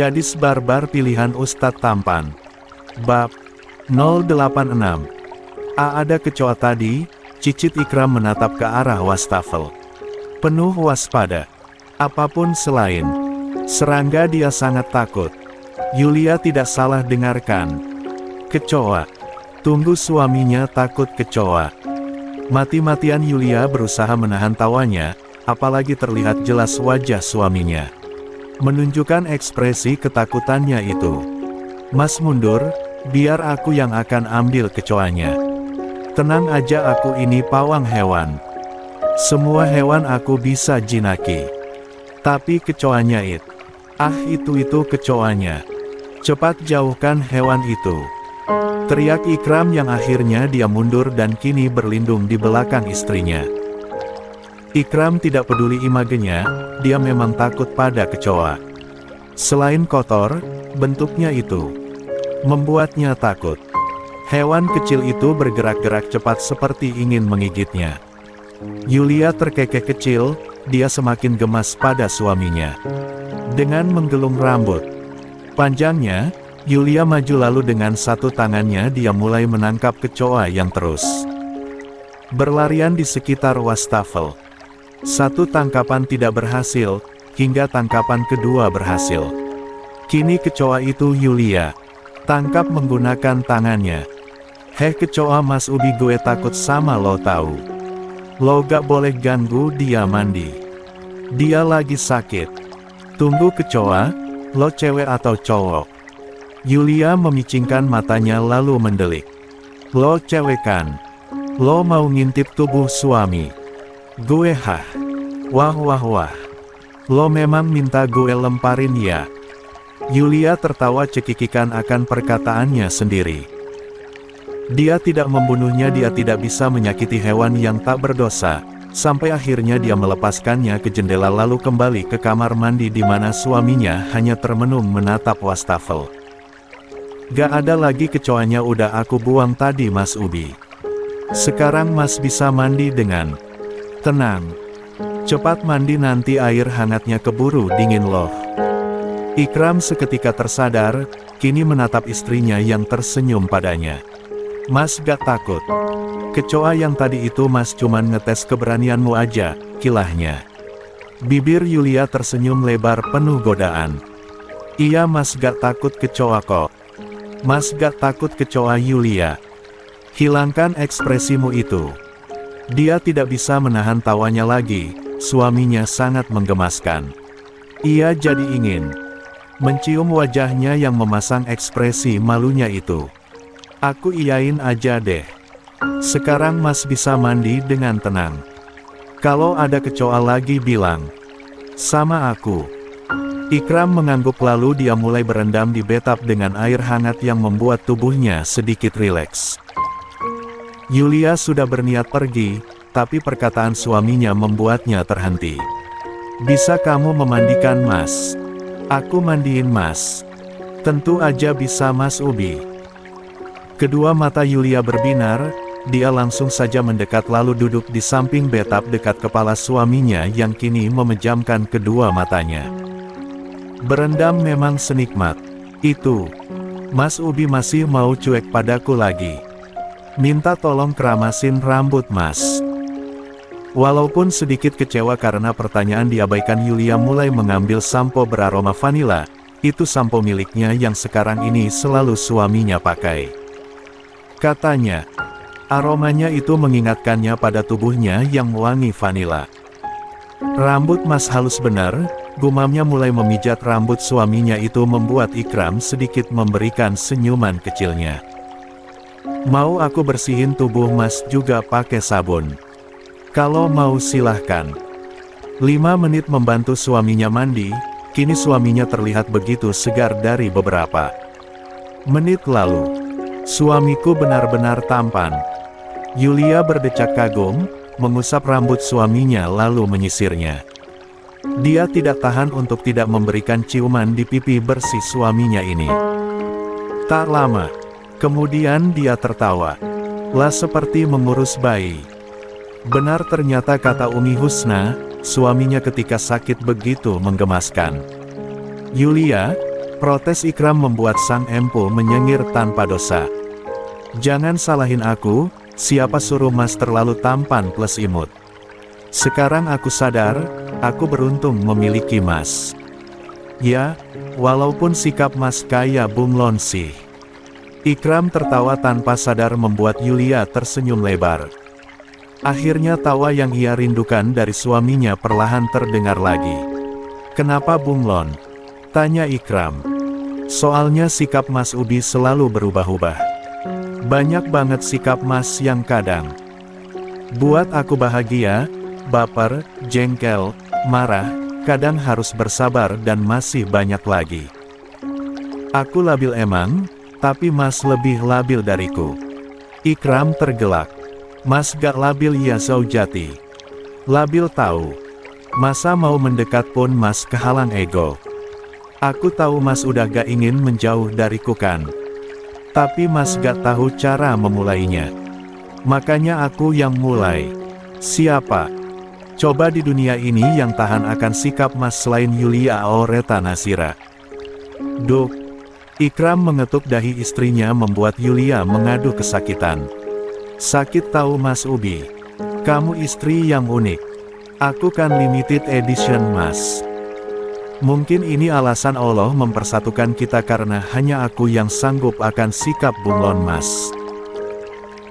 Gadis barbar pilihan Ustadz Tampan. Bab 086. Ada kecoa tadi, cicit Ikram menatap ke arah wastafel. Penuh waspada. Apapun selain serangga dia sangat takut. Yulia tidak salah dengarkan. Kecoa. Tunggu, suaminya takut kecoa. Mati-matian Yulia berusaha menahan tawanya, apalagi terlihat jelas wajah suaminya menunjukkan ekspresi ketakutannya itu. Mas mundur, biar aku yang akan ambil kecoanya. Tenang aja, aku ini pawang hewan. Semua hewan aku bisa jinaki. Tapi kecoanya itu kecoanya. Cepat jauhkan hewan itu. Teriak Ikram yang akhirnya dia mundur dan kini berlindung di belakang istrinya. Ikram tidak peduli imagenya, dia memang takut pada kecoa. Selain kotor, bentuknya itu membuatnya takut. Hewan kecil itu bergerak-gerak cepat seperti ingin menggigitnya. Yulia terkekeh kecil, dia semakin gemas pada suaminya. Dengan menggelung rambut panjangnya, Yulia maju lalu dengan satu tangannya dia mulai menangkap kecoa yang terus berlarian di sekitar wastafel. Satu tangkapan tidak berhasil, hingga tangkapan kedua berhasil. Kini kecoa itu Yulia tangkap menggunakan tangannya. Heh kecoa Mas Ubi, gue takut sama lo tahu. Lo gak boleh ganggu dia mandi. Dia lagi sakit. Tunggu kecoa, lo cewek atau cowok? Yulia memicingkan matanya lalu mendelik. Lo cewek kan? Lo mau ngintip tubuh suami? Gue hah? Wah wah wah. Lo memang minta gue lemparin ya? Yulia tertawa cekikikan akan perkataannya sendiri. Dia tidak membunuhnya, dia tidak bisa menyakiti hewan yang tak berdosa. Sampai akhirnya dia melepaskannya ke jendela lalu kembali ke kamar mandi di mana suaminya hanya termenung menatap wastafel. Gak ada lagi kecoanya, udah aku buang tadi Mas Ubi. Sekarang Mas bisa mandi dengan tenang. Cepat mandi, nanti air hangatnya keburu dingin loh. Ikram seketika tersadar, kini menatap istrinya yang tersenyum padanya. Mas gak takut? Kecoa yang tadi itu Mas cuman ngetes keberanianmu aja, kilahnya. Bibir Yulia tersenyum lebar penuh godaan. Iya Mas gak takut kecoa kok. Mas gak takut kecoa Yulia. Hilangkan ekspresimu itu. Dia tidak bisa menahan tawanya lagi, suaminya sangat menggemaskan. Ia jadi ingin mencium wajahnya yang memasang ekspresi malunya itu. Aku iyain aja deh. Sekarang Mas bisa mandi dengan tenang. Kalau ada kecoa lagi bilang sama aku. Ikram mengangguk lalu dia mulai berendam di bathtub dengan air hangat yang membuat tubuhnya sedikit rileks. Yulia sudah berniat pergi, tapi perkataan suaminya membuatnya terhenti. Bisa kamu memandikan Mas? Aku mandiin Mas. Tentu aja bisa Mas Ubi. Kedua mata Yulia berbinar, dia langsung saja mendekat lalu duduk di samping bathtub dekat kepala suaminya yang kini memejamkan kedua matanya. Berendam memang senikmat itu. Mas Ubi masih mau cuek padaku lagi. Minta tolong keramasin rambut Mas. Walaupun sedikit kecewa karena pertanyaan diabaikan, Yulia mulai mengambil sampo beraroma vanila. Itu sampo miliknya yang sekarang ini selalu suaminya pakai. Katanya, aromanya itu mengingatkannya pada tubuhnya yang wangi vanila. Rambut Mas halus benar, gumamnya mulai memijat rambut suaminya itu membuat Ikram sedikit memberikan senyuman kecilnya. Mau aku bersihin tubuh Mas juga pakai sabun? Kalau mau silahkan. 5 menit membantu suaminya mandi, kini suaminya terlihat begitu segar dari beberapa menit lalu. Suamiku benar-benar tampan. Yulia berdecak kagum, mengusap rambut suaminya lalu menyisirnya. Dia tidak tahan untuk tidak memberikan ciuman di pipi bersih suaminya ini. Tak lama kemudian dia tertawa. Lah seperti mengurus bayi. Benar ternyata kata Umi Husna, suaminya ketika sakit begitu menggemaskan. Yulia, Protes Ikram membuat sang empu menyengir tanpa dosa. Jangan salahin aku, siapa suruh Mas terlalu tampan plus imut. Sekarang aku sadar, aku beruntung memiliki Mas. Ya, walaupun sikap Mas kayak bunglon sih. Ikram tertawa tanpa sadar membuat Yulia tersenyum lebar. Akhirnya tawa yang ia rindukan dari suaminya perlahan terdengar lagi. Kenapa bunglon? Tanya Ikram. Soalnya sikap Mas Ubi selalu berubah-ubah. Banyak banget sikap Mas yang kadang buat aku bahagia, baper, jengkel, marah, kadang harus bersabar dan masih banyak lagi. Aku labil emang, tapi Mas lebih labil dariku. Ikram tergelak. Mas gak labil ya Zaujati. Labil tahu. Masa mau mendekat pun Mas kehalang ego. Aku tahu Mas udah gak ingin menjauh dariku kan. Tapi Mas gak tahu cara memulainya. Makanya aku yang mulai. Siapa? Coba di dunia ini yang tahan akan sikap Mas selain Yulia Aureta Nasira. Duk. Ikram mengetuk dahi istrinya membuat Yulia mengadu kesakitan. Sakit tahu Mas Ubi. Kamu istri yang unik. Aku kan limited edition Mas. Mungkin ini alasan Allah mempersatukan kita karena hanya aku yang sanggup akan sikap bunglon Mas.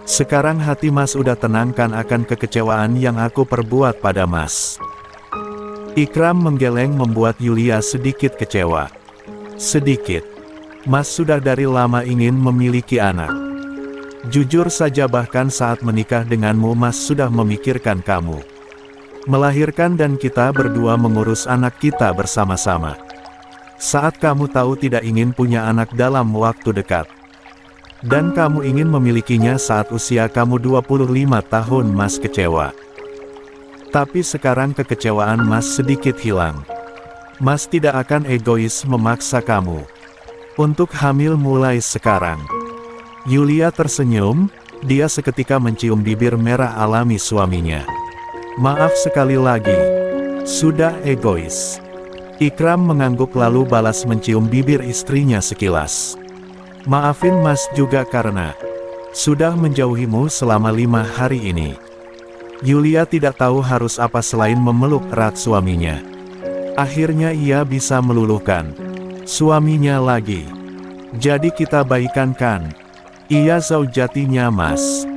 Sekarang hati Mas udah tenangkan akan kekecewaan yang aku perbuat pada Mas. Ikram menggeleng membuat Yulia sedikit kecewa. Sedikit. Mas sudah dari lama ingin memiliki anak. Jujur saja bahkan saat menikah denganmu Mas sudah memikirkan kamu. Melahirkan dan kita berdua mengurus anak kita bersama-sama. Saat kamu tahu tidak ingin punya anak dalam waktu dekat. Dan kamu ingin memilikinya saat usia kamu 25 tahun Mas kecewa. Tapi sekarang kekecewaan Mas sedikit hilang. Mas tidak akan egois memaksa kamu untuk hamil mulai sekarang. Yulia tersenyum, dia seketika mencium bibir merah alami suaminya. Maaf sekali lagi. Sudah egois. Ikram mengangguk lalu balas mencium bibir istrinya sekilas. Maafin Mas juga karena sudah menjauhimu selama 5 hari ini. Yulia tidak tahu harus apa selain memeluk erat suaminya. Akhirnya ia bisa meluluhkan suaminya lagi. Jadi kita baikan kan? Iya zaujatinya Mas.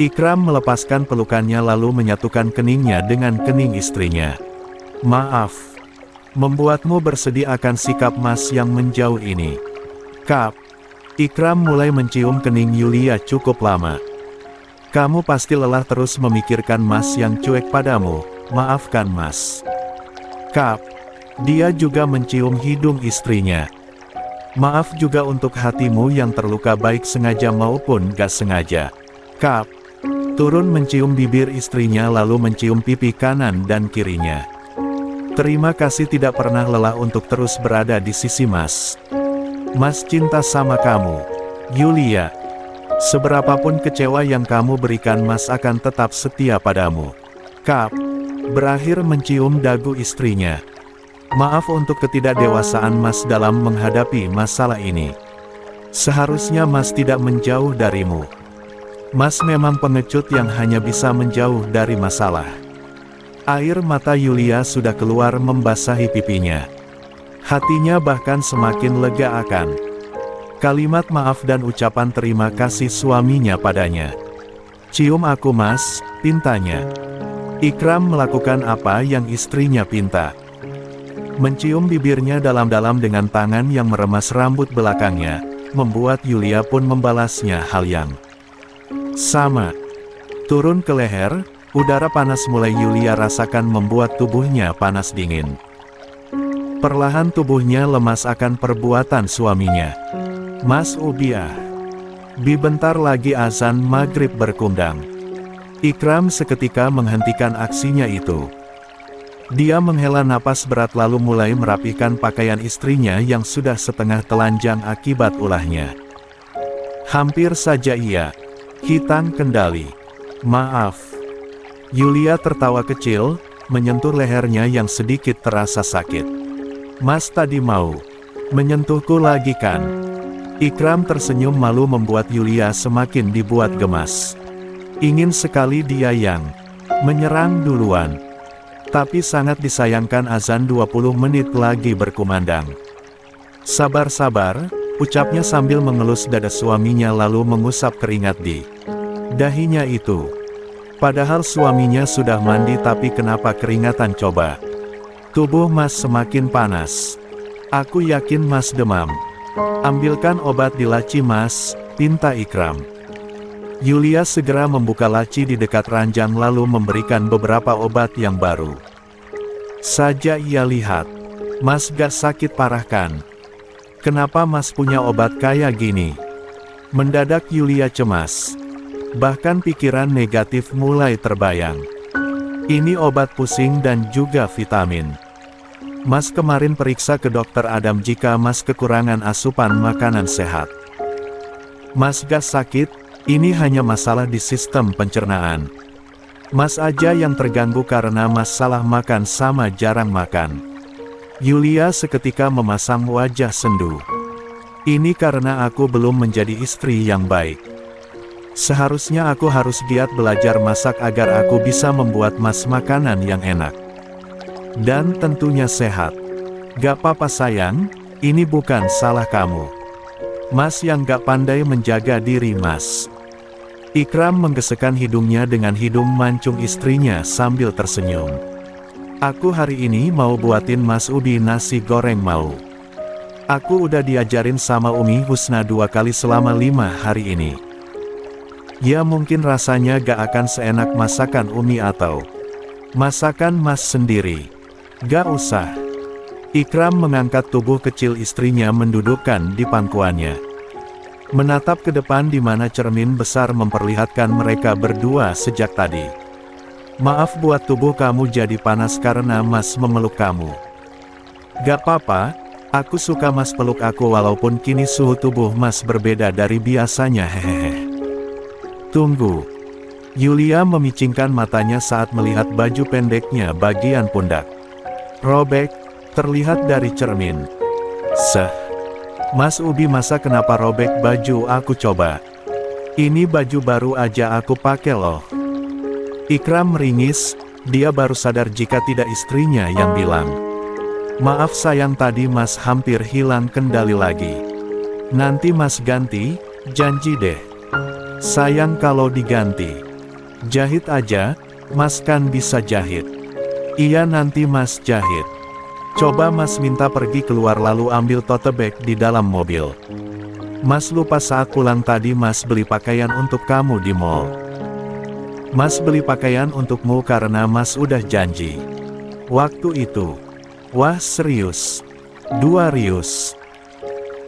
Ikram melepaskan pelukannya lalu menyatukan keningnya dengan kening istrinya. Maaf. Membuatmu bersedih akan sikap Mas yang menjauh ini. Kap. Ikram mulai mencium kening Yulia cukup lama. Kamu pasti lelah terus memikirkan Mas yang cuek padamu. Maafkan Mas. Kap. Dia juga mencium hidung istrinya. Maaf juga untuk hatimu yang terluka baik sengaja maupun gak sengaja. Kap. Turun mencium bibir istrinya lalu mencium pipi kanan dan kirinya. Terima kasih tidak pernah lelah untuk terus berada di sisi Mas. Mas cinta sama kamu, Yulia. Seberapapun kecewa yang kamu berikan Mas akan tetap setia padamu. Kap. Berakhir mencium dagu istrinya. Maaf untuk ketidakdewasaan Mas dalam menghadapi masalah ini. Seharusnya Mas tidak menjauh darimu. Mas memang pengecut yang hanya bisa menjauh dari masalah. Air mata Yulia sudah keluar membasahi pipinya. Hatinya bahkan semakin lega akan kalimat maaf dan ucapan terima kasih suaminya padanya. Cium aku Mas, pintanya. Ikram melakukan apa yang istrinya pinta. Mencium bibirnya dalam-dalam dengan tangan yang meremas rambut belakangnya, membuat Yulia pun membalasnya hal yang sama. Turun ke leher, udara panas mulai Yulia rasakan membuat tubuhnya panas dingin. Perlahan tubuhnya lemas akan perbuatan suaminya. Mas Ubiah. Bentar lagi azan maghrib berkumandang. Ikram seketika menghentikan aksinya itu. Dia menghela napas berat lalu mulai merapikan pakaian istrinya yang sudah setengah telanjang akibat ulahnya. Hampir saja ia hilang kendali. Maaf. Yulia tertawa kecil, menyentuh lehernya yang sedikit terasa sakit. Mas tadi mau Menyentuhku lagi kan? Ikram tersenyum malu membuat Yulia semakin dibuat gemas. Ingin sekali dia yang menyerang duluan. Tapi sangat disayangkan azan 20 menit lagi berkumandang. Sabar-sabar, ucapnya sambil mengelus dada suaminya lalu mengusap keringat di dahinya itu. Padahal suaminya sudah mandi tapi kenapa keringatan coba? Tubuh Mas semakin panas. Aku yakin Mas demam. Ambilkan obat di laci Mas, pinta Ikram. Yulia segera membuka laci di dekat ranjang lalu memberikan beberapa obat yang baru. Saja ia lihat, Mas gak sakit parah kan? Kenapa Mas punya obat kayak gini? Mendadak Yulia cemas. Bahkan pikiran negatif mulai terbayang. Ini obat pusing dan juga vitamin. Mas kemarin periksa ke dokter Adam jika Mas kekurangan asupan makanan sehat. Mas gak sakit, ini hanya masalah di sistem pencernaan. Mas aja yang terganggu karena Mas salah makan sama jarang makan. Yulia seketika memasang wajah sendu. Ini karena aku belum menjadi istri yang baik. Seharusnya aku harus giat belajar masak agar aku bisa membuat Mas makanan yang enak. Dan tentunya sehat. Gak apa-apa sayang, ini bukan salah kamu. Mas yang gak pandai menjaga diri Mas. Ikram menggesekkan hidungnya dengan hidung mancung istrinya sambil tersenyum. Aku hari ini mau buatin Mas Ubi nasi goreng mau. Aku udah diajarin sama Umi Husna 2 kali selama 5 hari ini. Ya mungkin rasanya gak akan seenak masakan Umi atau masakan Mas sendiri. Gak usah. Ikram mengangkat tubuh kecil istrinya mendudukkan di pangkuannya. Menatap ke depan di mana cermin besar memperlihatkan mereka berdua sejak tadi. Maaf buat tubuh kamu jadi panas karena Mas memeluk kamu. Gak apa-apa, aku suka Mas peluk aku walaupun kini suhu tubuh Mas berbeda dari biasanya hehehe. Tunggu. Yulia memicingkan matanya saat melihat baju pendeknya bagian pundak robek, terlihat dari cermin. Mas Ubi masa kenapa robek baju aku coba? Ini baju baru aja aku pakai loh. Ikram meringis, dia baru sadar jika tidak istrinya yang bilang. Maaf sayang tadi Mas hampir hilang kendali lagi. Nanti Mas ganti, janji deh. Sayang kalau diganti. Jahit aja, Mas kan bisa jahit. Iya nanti Mas jahit. Coba Mas minta pergi keluar lalu ambil tote bag di dalam mobil. Mas lupa saat pulang tadi Mas beli pakaian untuk kamu di mall. Mas beli pakaian untukmu karena Mas udah janji. Waktu itu. Wah serius. 2 rius.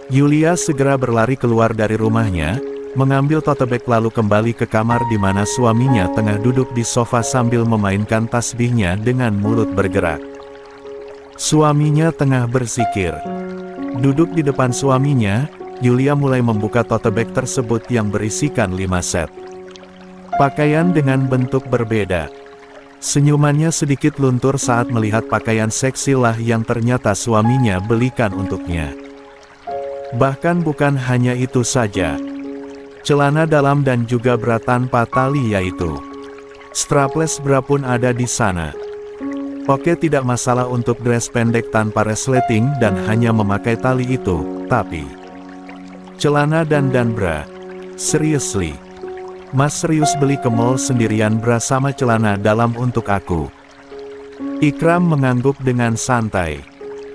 Yulia segera berlari keluar dari rumahnya, mengambil tote bag lalu kembali ke kamar di mana suaminya tengah duduk di sofa sambil memainkan tasbihnya dengan mulut bergerak. Suaminya tengah berzikir. Duduk di depan suaminya, Yulia mulai membuka tote bag tersebut yang berisikan 5 set pakaian dengan bentuk berbeda. Senyumannya sedikit luntur saat melihat pakaian seksi lah yang ternyata suaminya belikan untuknya. Bahkan bukan hanya itu saja. Celana dalam dan juga bra tanpa tali yaitu strapless bra pun ada di sana. Oke tidak masalah untuk dress pendek tanpa resleting dan hanya memakai tali itu, tapi celana dan bra. Seriously. Mas serius beli ke mall sendirian bra sama celana dalam untuk aku? Ikram mengangguk dengan santai.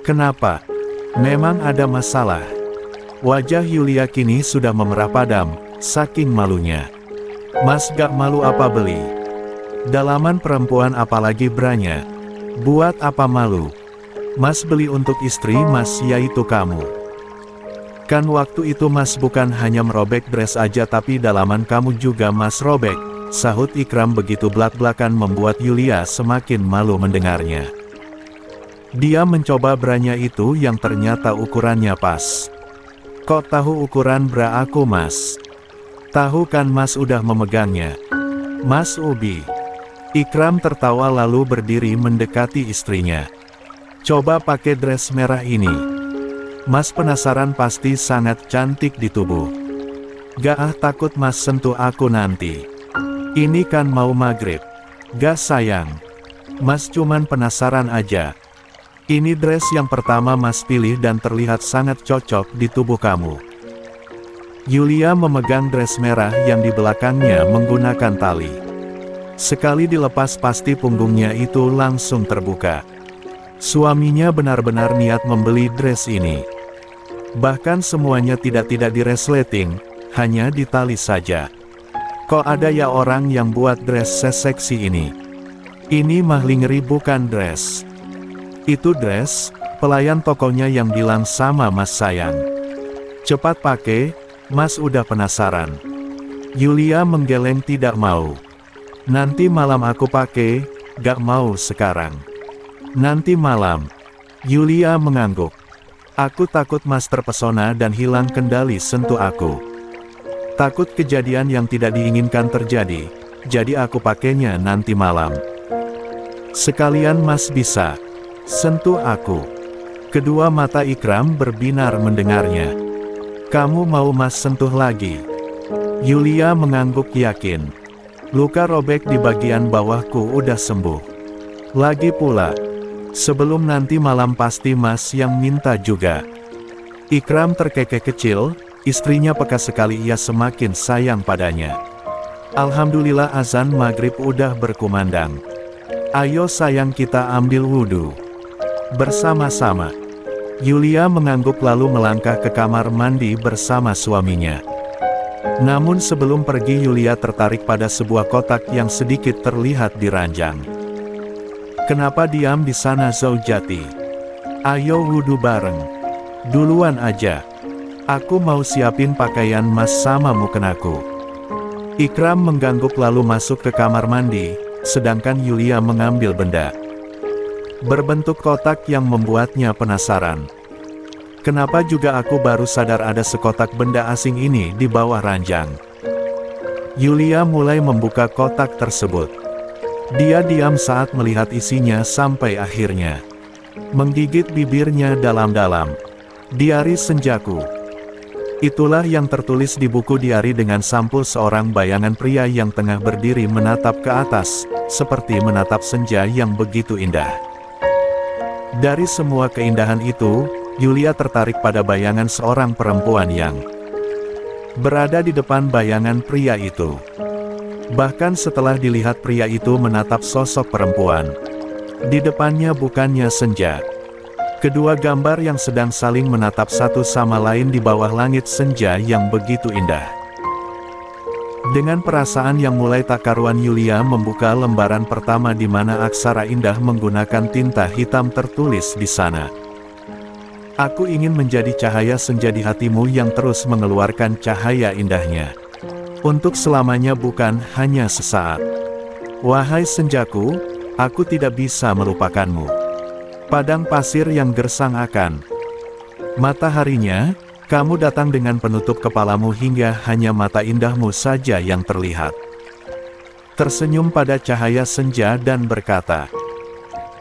Kenapa? Memang ada masalah? Wajah Yulia kini sudah memerah padam, saking malunya. Mas gak malu apa beli? Dalaman perempuan apalagi branya? Buat apa malu? Mas beli untuk istri Mas yaitu kamu. Kan waktu itu Mas bukan hanya merobek dress aja tapi dalaman kamu juga Mas robek, sahut Ikram begitu belak-belakan membuat Yulia semakin malu mendengarnya. Dia mencoba branya itu yang ternyata ukurannya pas. Kok tahu ukuran bra aku Mas? Tahu kan Mas udah memegangnya. Mas Ubi. Ikram tertawa lalu berdiri mendekati istrinya. Coba pakai dress merah ini. Mas penasaran pasti sangat cantik di tubuh. Gak takut mas sentuh aku nanti. Ini kan mau maghrib. Gak sayang. Mas cuman penasaran aja. Ini dress yang pertama mas pilih dan terlihat sangat cocok di tubuh kamu. Yulia memegang dress merah yang di belakangnya menggunakan tali. Sekali dilepas pasti punggungnya itu langsung terbuka. Suaminya benar-benar niat membeli dress ini. Bahkan semuanya tidak di-resleting, hanya ditali saja. Kok ada ya orang yang buat dress seseksi ini? Ini mah lingerie bukan dress. Itu dress, pelayan tokonya yang bilang sama mas sayang. Cepat pakai, mas udah penasaran. Yulia menggeleng tidak mau. Nanti malam aku pakai, gak mau sekarang. Nanti malam. Yulia mengangguk. Aku takut mas terpesona dan hilang kendali sentuh aku. Takut kejadian yang tidak diinginkan terjadi, jadi aku pakainya nanti malam. Sekalian mas bisa sentuh aku. Kedua mata Ikram berbinar mendengarnya. Kamu mau mas sentuh lagi? Yulia mengangguk yakin. Luka robek di bagian bawahku udah sembuh. Lagi pula, sebelum nanti malam pasti mas yang minta juga. Ikram terkekeh kecil, istrinya peka sekali, ia semakin sayang padanya. Alhamdulillah azan maghrib udah berkumandang. Ayo sayang kita ambil wudhu bersama-sama. Yulia mengangguk lalu melangkah ke kamar mandi bersama suaminya. Namun sebelum pergi Yulia tertarik pada sebuah kotak yang sedikit terlihat di ranjang. Kenapa diam di sana Zaujati? Ayo wudhu bareng. Duluan aja. Aku mau siapin pakaian mas sama mukenaku. Ikram mengangguk lalu masuk ke kamar mandi, sedangkan Yulia mengambil benda berbentuk kotak yang membuatnya penasaran. Kenapa juga aku baru sadar ada sekotak benda asing ini di bawah ranjang. Yulia mulai membuka kotak tersebut. Dia diam saat melihat isinya sampai akhirnya menggigit bibirnya dalam-dalam. Diari senjaku. Itulah yang tertulis di buku diari dengan sampul seorang bayangan pria yang tengah berdiri menatap ke atas, seperti menatap senja yang begitu indah. Dari semua keindahan itu, Yulia tertarik pada bayangan seorang perempuan yang berada di depan bayangan pria itu. Bahkan setelah dilihat pria itu menatap sosok perempuan, di depannya bukannya senja. Kedua gambar yang sedang saling menatap satu sama lain di bawah langit senja yang begitu indah. Dengan perasaan yang mulai tak karuan Yulia membuka lembaran pertama di mana aksara indah menggunakan tinta hitam tertulis di sana. Aku ingin menjadi cahaya senja di hatimu yang terus mengeluarkan cahaya indahnya. Untuk selamanya bukan hanya sesaat. Wahai senjaku, aku tidak bisa melupakanmu. Padang pasir yang gersang akan mataharinya, kamu datang dengan penutup kepalamu hingga hanya mata indahmu saja yang terlihat. Tersenyum pada cahaya senja dan berkata,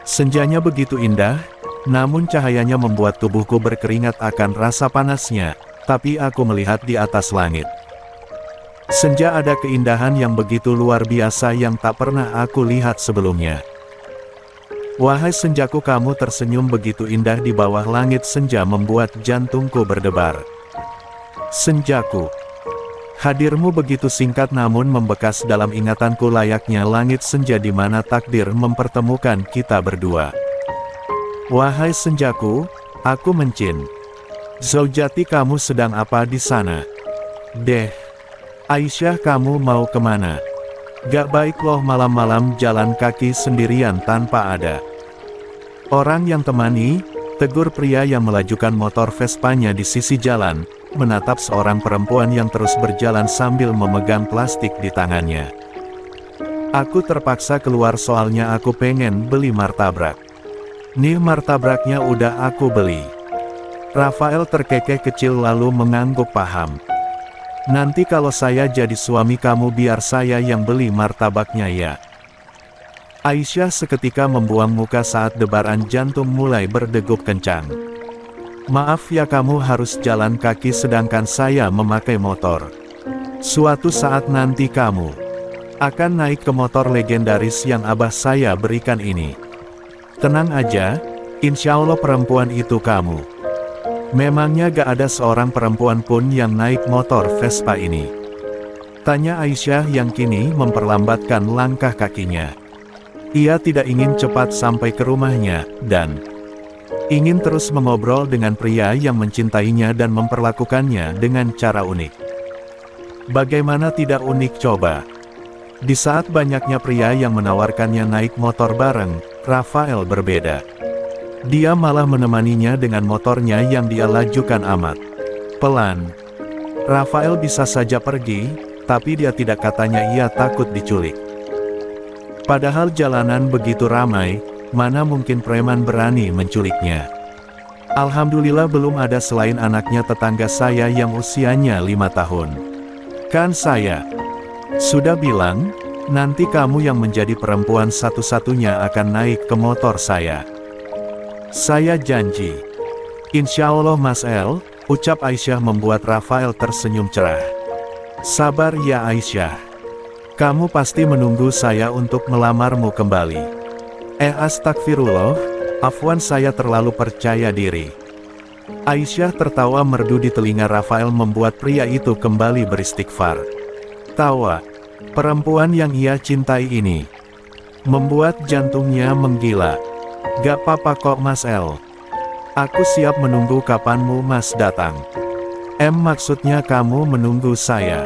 senjanya begitu indah, namun cahayanya membuat tubuhku berkeringat akan rasa panasnya, tapi aku melihat di atas langit. Senja ada keindahan yang begitu luar biasa yang tak pernah aku lihat sebelumnya. Wahai senjaku, kamu tersenyum begitu indah di bawah langit senja membuat jantungku berdebar. Senjaku, hadirmu begitu singkat namun membekas dalam ingatanku layaknya langit senja di mana takdir mempertemukan kita berdua. Wahai senjaku, aku mencin. Zaujati, kamu sedang apa di sana? Deh, Aisyah, kamu mau kemana? Gak baik loh malam-malam jalan kaki sendirian tanpa ada orang yang temani, tegur pria yang melajukan motor Vespanya di sisi jalan, menatap seorang perempuan yang terus berjalan sambil memegang plastik di tangannya. Aku terpaksa keluar soalnya aku pengen beli martabrak. Nih martabraknya udah aku beli. Rafael terkekeh kecil lalu mengangguk paham. Nanti kalau saya jadi suami kamu biar saya yang beli martabaknya ya. Aisyah seketika membuang muka saat debaran jantung mulai berdegup kencang. Maaf ya, kamu harus jalan kaki sedangkan saya memakai motor. Suatu saat nanti kamu akan naik ke motor legendaris yang abah saya berikan ini. Tenang aja, insya Allah perempuan itu kamu. Memangnya gak ada seorang perempuan pun yang naik motor Vespa ini? Tanya Aisyah yang kini memperlambatkan langkah kakinya. Ia tidak ingin cepat sampai ke rumahnya, dan ingin terus mengobrol dengan pria yang mencintainya dan memperlakukannya dengan cara unik. Bagaimana tidak unik coba? Di saat banyaknya pria yang menawarkannya naik motor bareng, Rafael berbeda. Dia malah menemaninya dengan motornya yang dia lajukan amat pelan. Rafael bisa saja pergi, tapi dia tidak, katanya ia takut diculik. Padahal jalanan begitu ramai, mana mungkin preman berani menculiknya. Alhamdulillah belum ada selain anaknya tetangga saya yang usianya 5 tahun. Kan saya sudah bilang, nanti kamu yang menjadi perempuan satu-satunya akan naik ke motor saya. Saya janji. Insya Allah Mas El, ucap Aisyah membuat Rafael tersenyum cerah. Sabar ya Aisyah. Kamu pasti menunggu saya untuk melamarmu kembali. Astagfirullah, afwan, saya terlalu percaya diri. Aisyah tertawa merdu di telinga Rafael membuat pria itu kembali beristighfar. Tawa perempuan yang ia cintai ini membuat jantungnya menggila. Gak apa-apa kok Mas El. Aku siap menunggu kapanmu Mas datang. Maksudnya kamu menunggu saya.